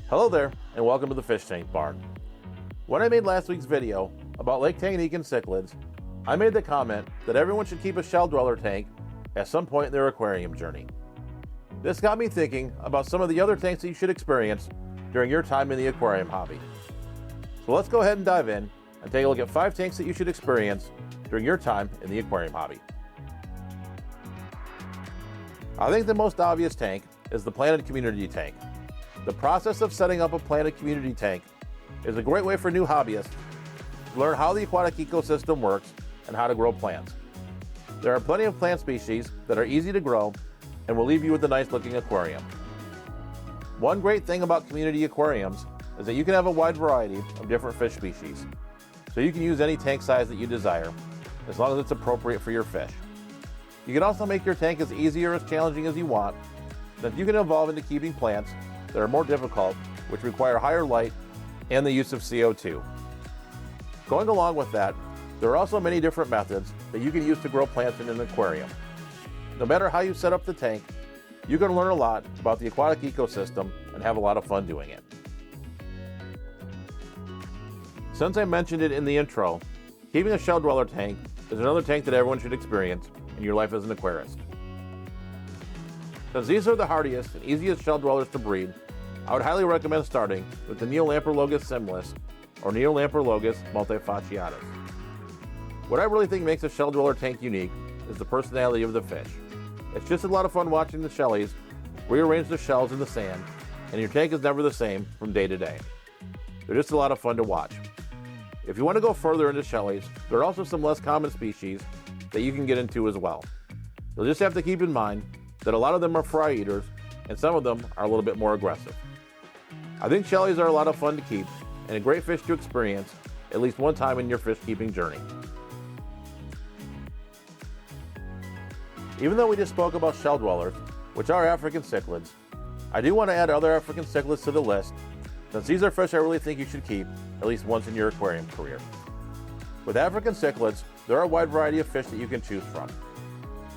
Hello there, and welcome to the Fish Tank Barn. When I made last week's video about Lake Tanganyika and cichlids, I made the comment that everyone should keep a shell dweller tank at some point in their aquarium journey. This got me thinking about some of the other tanks that you should experience during your time in the aquarium hobby. So let's go ahead and dive in and take a look at 5 tanks that you should experience during your time in the aquarium hobby. I think the most obvious tank is the planted community tank. The process of setting up a planted community tank is a great way for new hobbyists to learn how the aquatic ecosystem works and how to grow plants. There are plenty of plant species that are easy to grow and will leave you with a nice looking aquarium. One great thing about community aquariums is that you can have a wide variety of different fish species, so you can use any tank size that you desire as long as it's appropriate for your fish. You can also make your tank as easy or as challenging as you want, then you can evolve into keeping plants that are more difficult, which require higher light and the use of CO2. Going along with that, there are also many different methods that you can use to grow plants in an aquarium. No matter how you set up the tank, you can learn a lot about the aquatic ecosystem and have a lot of fun doing it. Since I mentioned it in the intro, keeping a shell dweller tank is another tank that everyone should experience in your life as an aquarist. Since these are the hardiest and easiest shell dwellers to breed, I would highly recommend starting with the Neolamprologus similis or Neolamprologus multifasciatus. What I really think makes a shell dweller tank unique is the personality of the fish. It's just a lot of fun watching the shellies rearrange their shells in the sand, and your tank is never the same from day to day. They're just a lot of fun to watch. If you want to go further into shellies, there are also some less common species that you can get into as well. You'll just have to keep in mind that a lot of them are fry eaters and some of them are a little bit more aggressive. I think shellies are a lot of fun to keep and a great fish to experience at least one time in your fish keeping journey. Even though we just spoke about shell dwellers, which are African cichlids, I do want to add other African cichlids to the list, since these are fish I really think you should keep at least once in your aquarium career. With African cichlids, there are a wide variety of fish that you can choose from.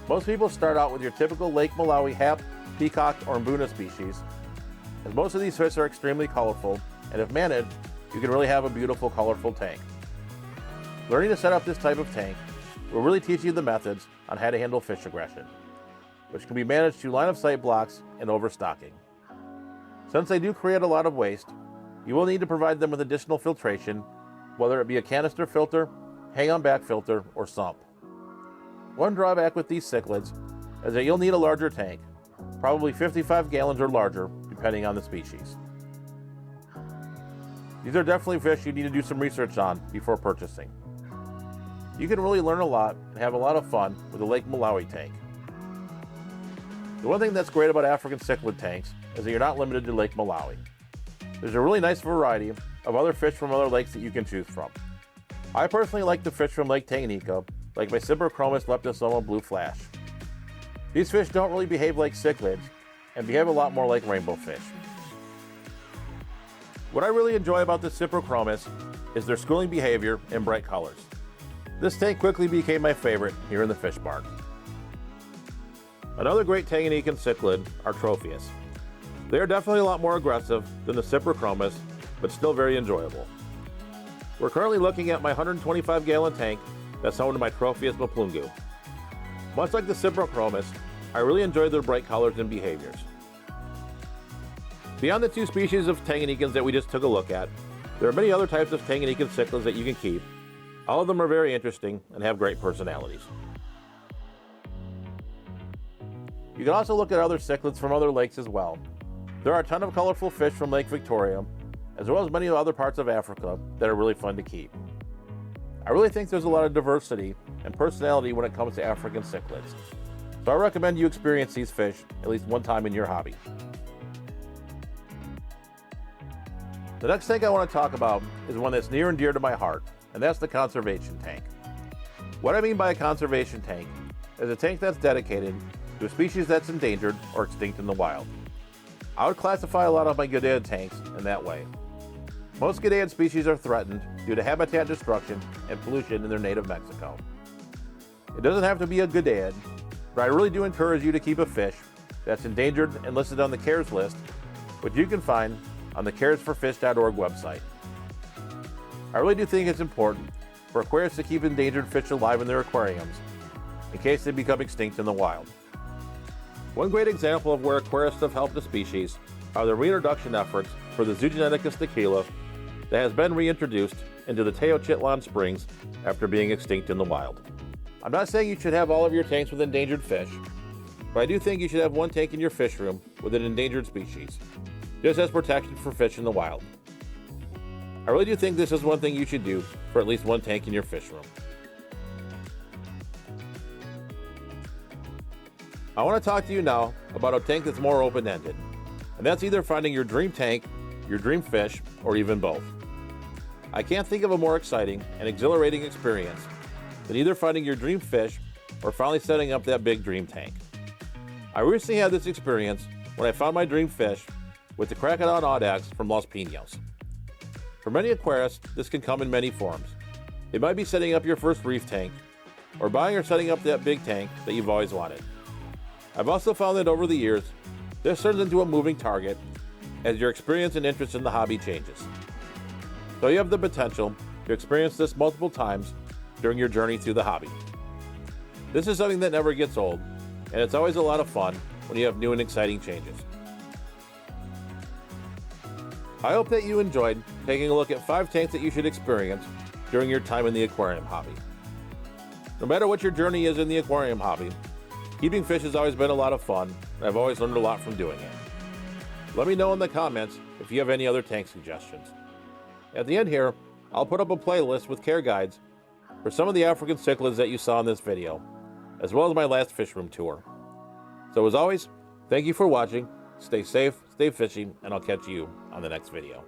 Most people start out with your typical Lake Malawi hap, peacock, or mbuna species, as most of these fish are extremely colorful, and if managed, you can really have a beautiful, colorful tank. Learning to set up this type of tank will really teach you the methods on how to handle fish aggression, which can be managed through line-of-sight blocks and overstocking. Since they do create a lot of waste, you will need to provide them with additional filtration, whether it be a canister filter, hang-on-back filter, or sump. One drawback with these cichlids is that you'll need a larger tank, probably 55 gallons or larger, depending on the species. These are definitely fish you need to do some research on before purchasing. You can really learn a lot and have a lot of fun with a Lake Malawi tank. The one thing that's great about African cichlid tanks is that you're not limited to Lake Malawi. There's a really nice variety of other fish from other lakes that you can choose from. I personally like the fish from Lake Tanganyika, like my Cyprochromis leptosoma blue flash. These fish don't really behave like cichlids and behave a lot more like rainbow fish. What I really enjoy about the Cyprochromis is their schooling behavior and bright colors. This tank quickly became my favorite here in the fish barn. Another great Tanganyikan cichlid are Tropheus. They are definitely a lot more aggressive than the Cyprochromis, but still very enjoyable. We're currently looking at my 125 gallon tank that's home to my Tropheus maplungu. Much like the Cyprochromis, I really enjoy their bright colors and behaviors. Beyond the 2 species of Tanganyikans that we just took a look at, there are many other types of Tanganyikan cichlids that you can keep. All of them are very interesting and have great personalities. You can also look at other cichlids from other lakes as well. There are a ton of colorful fish from Lake Victoria, as well as many other parts of Africa that are really fun to keep. I really think there's a lot of diversity and personality when it comes to African cichlids, so I recommend you experience these fish at least one time in your hobby. The next tank I want to talk about is one that's near and dear to my heart, and that's the conservation tank. What I mean by a conservation tank is a tank that's dedicated to a species that's endangered or extinct in the wild. I would classify a lot of my Gadaid tanks in that way. Most Gadaid species are threatened due to habitat destruction and pollution in their native Mexico. It doesn't have to be a Gadaid, but I really do encourage you to keep a fish that's endangered and listed on the CARES list, which you can find on the caresforfish.org website. I really do think it's important for aquarists to keep endangered fish alive in their aquariums in case they become extinct in the wild. One great example of where aquarists have helped a species are the reintroduction efforts for the Zoogeneticus tequila that has been reintroduced into the Teotihuacan Springs after being extinct in the wild. I'm not saying you should have all of your tanks with endangered fish, but I do think you should have one tank in your fish room with an endangered species, just as protection for fish in the wild. I really do think this is one thing you should do for at least one tank in your fish room. I want to talk to you now about a tank that's more open-ended, and that's either finding your dream tank, your dream fish, or even both. I can't think of a more exciting and exhilarating experience than either finding your dream fish or finally setting up that big dream tank. I recently had this experience when I found my dream fish with the Crocodile Audax from Los Pinos. For many aquarists, this can come in many forms. It might be setting up your first reef tank, or buying or setting up that big tank that you've always wanted. I've also found that over the years, this turns into a moving target as your experience and interest in the hobby changes. So you have the potential to experience this multiple times during your journey through the hobby. This is something that never gets old, and it's always a lot of fun when you have new and exciting changes. I hope that you enjoyed taking a look at 5 tanks that you should experience during your time in the aquarium hobby. No matter what your journey is in the aquarium hobby, keeping fish has always been a lot of fun, and I've always learned a lot from doing it. Let me know in the comments if you have any other tank suggestions. At the end here, I'll put up a playlist with care guides for some of the African cichlids that you saw in this video, as well as my last fish room tour. So as always, thank you for watching, stay safe, stay fishing, and I'll catch you on the next video.